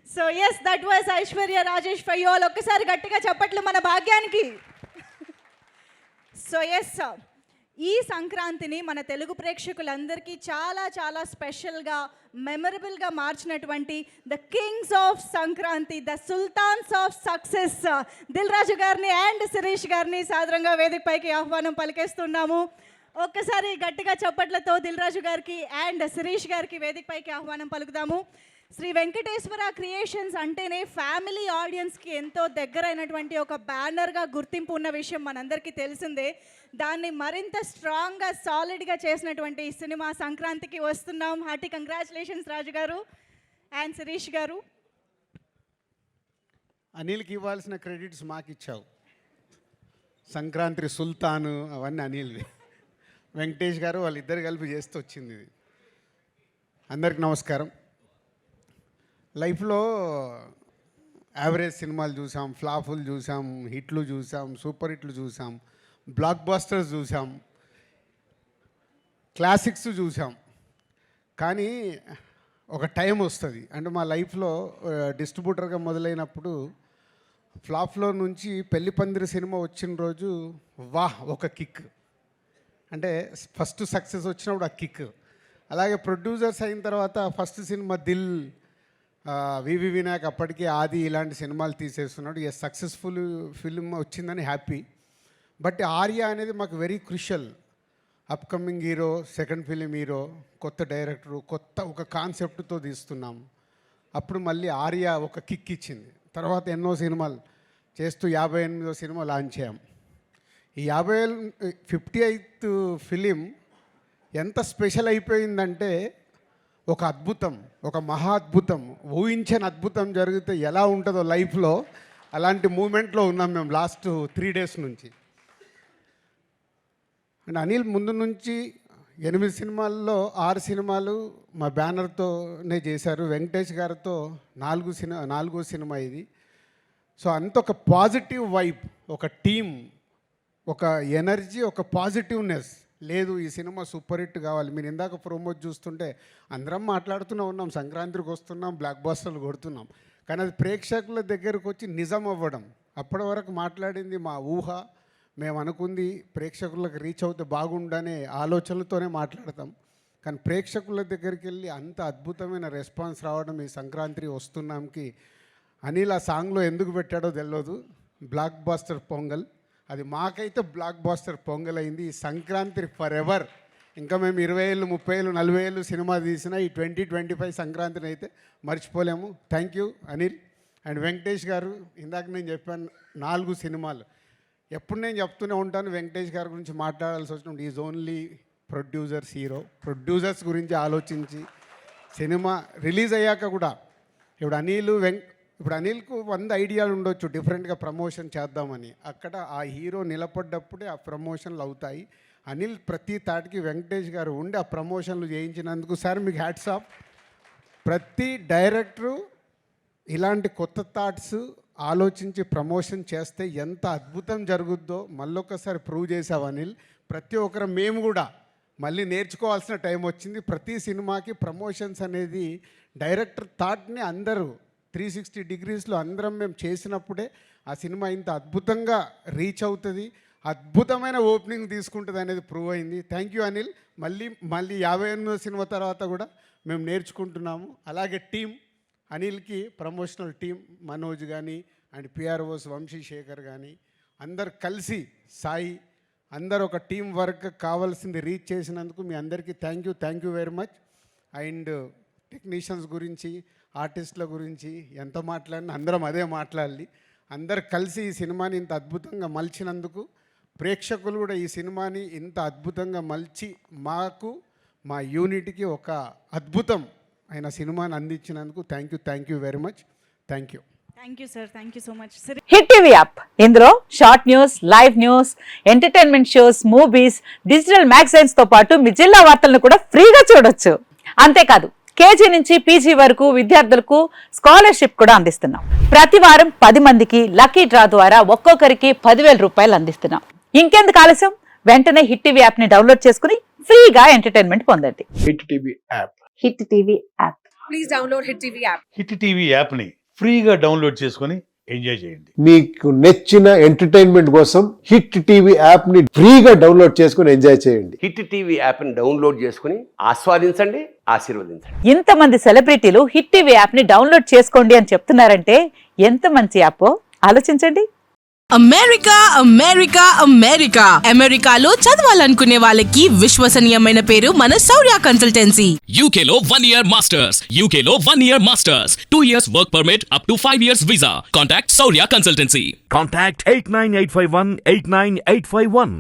So yes that was Aishwarya Rajesh for you all. ఒక్కసారి గట్టిగా చప్పట్లు మన భాగ్యానికి. సో ఎస్ ఈ సంక్రాంతిని మన తెలుగు ప్రేక్షకులందరికీ చాలా చాలా స్పెషల్గా మెమరబుల్గా మార్చినటువంటి the kings of Sankranti, the sultans of success Dil Raju గారిని అండ్ శిరీష్ గారిని సాదరంగా వేదిక పైకి ఆహ్వానం పలికేస్తున్నాము. ఒక్కసారి గట్టిగా చప్పట్లతో దిల్ రాజు గారికి అండ్ శిరీష్ గారికి వేదిక పైకి ఆహ్వానం పలుకుదాము. శ్రీ వెంకటేశ్వర క్రియేషన్స్ అంటేనే ఫ్యామిలీ ఆడియన్స్కి ఎంతో దగ్గరైనటువంటి ఒక బ్యానర్గా గుర్తింపు ఉన్న విషయం మనందరికీ తెలిసిందే. దాన్ని మరింత స్ట్రాంగ్గా సాలిడ్గా చేసినటువంటి ఈ సినిమా సంక్రాంతికి వస్తున్నాం. హార్టీ కంగ్రాచులేషన్స్ రాజు గారు అండ్ శిరీష్ గారు. అనిల్కి ఇవ్వాల్సిన క్రెడిట్స్ మాకు ఇచ్చావు. సంక్రాంతి సుల్తాను అవన్నీ అనిల్వి. వెంకటేష్ గారు వాళ్ళిద్దరు కలిపి చేస్తూ వచ్చింది ఇది. అందరికి నమస్కారం. లైఫ్లో యావరేజ్ సినిమాలు చూసాం, ఫ్లాపులు చూసాం, హిట్లు చూసాం, సూపర్ హిట్లు చూసాం, బ్లాక్ బస్టర్స్ చూసాం, క్లాసిక్స్ చూసాం. కానీ ఒక టైం వస్తుంది, అంటే మా లైఫ్లో డిస్ట్రిబ్యూటర్గా మొదలైనప్పుడు ఫ్లాప్లో నుంచి పెళ్లి పందిరి సినిమా వచ్చిన రోజు వాహ్ ఒక కిక్, అంటే ఫస్ట్ సక్సెస్ వచ్చినప్పుడు ఆ కిక్. అలాగే ప్రొడ్యూసర్స్ అయిన తర్వాత ఫస్ట్ సినిమా దిల్, వివి వినాయక్ అప్పటికే ఆది ఇలాంటి సినిమాలు తీసేస్తున్నాడు. ఏ సక్సెస్ఫుల్ ఫిల్మ్ వచ్చిందని హ్యాపీ. బట్ ఆర్య అనేది మాకు very crucial. Upcoming hero, second film hero, కొత్త డైరెక్టరు, కొత్త ఒక కాన్సెప్ట్తో తీస్తున్నాం. అప్పుడు మళ్ళీ ఆర్య ఒక కిక్ ఇచ్చింది. తర్వాత ఎన్నో సినిమాలు చేస్తూ 58వ సినిమా లాంచ్ చేయం. ఈ 58th ఫిలిం ఎంత స్పెషల్ అయిపోయిందంటే ఒక అద్భుతం, ఒక మహా అద్భుతం, ఊహించని అద్భుతం జరిగితే ఎలా ఉంటుందో లైఫ్లో అలాంటి మూమెంట్లో ఉన్నాం మేము లాస్ట్ 3 days నుంచి. అండ్ అనిల్ ముందు నుంచి 8 సినిమాల్లో 6 సినిమాలు మా బ్యానర్తోనే చేశారు. వెంకటేష్ గారితో 4వ సినిమా ఇది. సో అంత ఒక పాజిటివ్ వైబ్, ఒక టీమ్, ఒక ఎనర్జీ, ఒక పాజిటివ్నెస్. లేదు ఈ సినిమా సూపర్ హిట్ కావాలి. మీరు ఇందాక ప్రోమోట్ చూస్తుంటే అందరం మాట్లాడుతూనే ఉన్నాం, సంక్రాంతికి వస్తున్నాం, బ్లాక్ బస్టర్లు కొడుతున్నాం. కానీ అది ప్రేక్షకుల దగ్గరకు వచ్చి నిజం అవ్వడం. అప్పటి వరకు మాట్లాడింది మా ఊహ, మేము అనుకుంది ప్రేక్షకులకు రీచ్ అవుతే బాగుండనే ఆలోచనలతోనే మాట్లాడతాం. కానీ ప్రేక్షకుల దగ్గరికి వెళ్ళి అంత అద్భుతమైన రెస్పాన్స్ రావడం ఈ సంక్రాంతి వస్తున్నాంకి అనిల్ ఆ సాంగ్లో ఎందుకు పెట్టాడో తెలియదు. బ్లాక్ బస్టర్ పొంగల్, అది మాకైతే బ్లాక్ బాస్టర్ పొంగల్ అయింది. ఈ సంక్రాంతి ఫర్ ఎవర్. ఇంకా మేము 20 ఏళ్ళు, 30 ఏళ్ళు, 40 ఏళ్ళు సినిమా తీసిన ఈ 2025 సంక్రాంతిని అయితే మర్చిపోలేము. Thank you Anil and Venkatesh గారు. ఇందాక నేను చెప్పాను 4 సినిమాలు. ఎప్పుడు నేను చెప్తూనే ఉంటాను వెంకటేష్ గారి గురించి మాట్లాడాల్సి వచ్చినప్పుడు is only producers hero. Producers గురించి ఆలోచించి సినిమా రిలీజ్ అయ్యాక కూడా ఇప్పుడు అనిల్కు 100 ఐడియాలు ఉండొచ్చు డిఫరెంట్గా ప్రమోషన్ చేద్దామని. అక్కడ ఆ హీరో నిలబడ్డప్పుడే ఆ ప్రమోషన్లు అవుతాయి. అనిల్ ప్రతి తాటికి వెంకటేష్ గారు ఉండి ఆ ప్రమోషన్లు చేయించినందుకు సార్ మీకు హ్యాట్స్ ఆఫ్. ప్రతి డైరెక్టరు ఇలాంటి కొత్త థాట్స్ ఆలోచించి ప్రమోషన్ చేస్తే ఎంత అద్భుతం జరుగుద్దో మళ్ళొక్కసారి ప్రూవ్ చేసావు అనిల్. ప్రతి ఒక్కరు మేము కూడా మళ్ళీ నేర్చుకోవాల్సిన టైం వచ్చింది. ప్రతి సినిమాకి ప్రమోషన్స్ అనేది డైరెక్టర్ థాట్ని అందరూ 360 degreesలో అందరం మేము చేసినప్పుడే ఆ సినిమా ఇంత అద్భుతంగా రీచ్ అవుతుంది, అద్భుతమైన ఓపెనింగ్ తీసుకుంటుంది అనేది ప్రూవ్ అయింది. Thank you Anil. మళ్ళీ 58వ సినిమా తర్వాత కూడా మేము నేర్చుకుంటున్నాము. అలాగే టీం అనిల్కి ప్రమోషనల్ టీం మనోజ్ కానీ అండ్ పిఆర్ఓస్ వంశీశేఖర్ కానీ అందరు కలిసి సాయి అందరు ఒక టీం వర్క్ కావాల్సింది రీచ్ చేసినందుకు మీ అందరికీ thank you very much. And technicians గురించి, ఆర్టిస్టుల గురించి ఎంత మాట్లాడినా అందరం అదే మాట్లాడాలి. అందరు కలిసి ఈ సినిమాని ఇంత అద్భుతంగా మలిచినందుకు, ప్రేక్షకులు కూడా ఈ సినిమాని ఇంత అద్భుతంగా మలిచి మాకు మా యూనిట్కి ఒక అద్భుతం అయిన సినిమాని అందించినందుకు thank you very much. Thank you sir. Thank you so much. Hit TV app, ఇందులో short news, live news, entertainment shows, movies, digital magazines తో పాటు మీ జిల్లా వార్తలను కూడా ఫ్రీగా చూడొచ్చు. అంతేకాదు కేజీ నుంచి పీజీ వరకు విద్యార్థులకు స్కాలర్షిప్ కూడా అందిస్తున్నాం. ప్రతి వారం 10 మందికి లక్కీ డ్రా ద్వారా ఒక్కొక్కరికి 10,000 రూపాయలు అందిస్తున్నాం. ఇంకెందుకు ఆలస్యం, వెంటనే హిట్ టీవీ యాప్ ని డౌన్లోడ్ చేసుకుని ఫ్రీగా ఎంటర్టైన్మెంట్ పొందండి. Hit TV app. Hit TV app please download Hit TV app. Hit TV యాప్ని ఫ్రీగా డౌన్లోడ్ చేసుకొని ఎంజాయ్ చేయండి. మీకు నచ్చిన ఎంటర్టైన్మెంట్ కోసం హిట్ టీవీ యాప్ ని ఫ్రీగా డౌన్లోడ్ చేసుకుని ఎంజాయ్ చేయండి. హిట్ టీవీ యాప్ని డౌన్లోడ్ చేసుకుని ఆస్వాదించండి, ఆశీర్వదించండి. ఇంతమంది సెలబ్రిటీలు హిట్ టీవీ యాప్ ని డౌన్లోడ్ చేసుకోండి అని చెప్తున్నారంటే ఎంత మంచి యాప్ ఆలోచించండి. అమెరికా అమెరికా అమెరికా అమెరికాలో చదవాలనుకునే వాళ్ళకి విశ్వసనీయమైన పేరు మన శౌర్య consultancy. UK Law 1 Year Masters. UK Law 1 Year Masters. 2 years work permit up to 5 years visa. Contact Saurya Consultancy. Contact 89851 89851.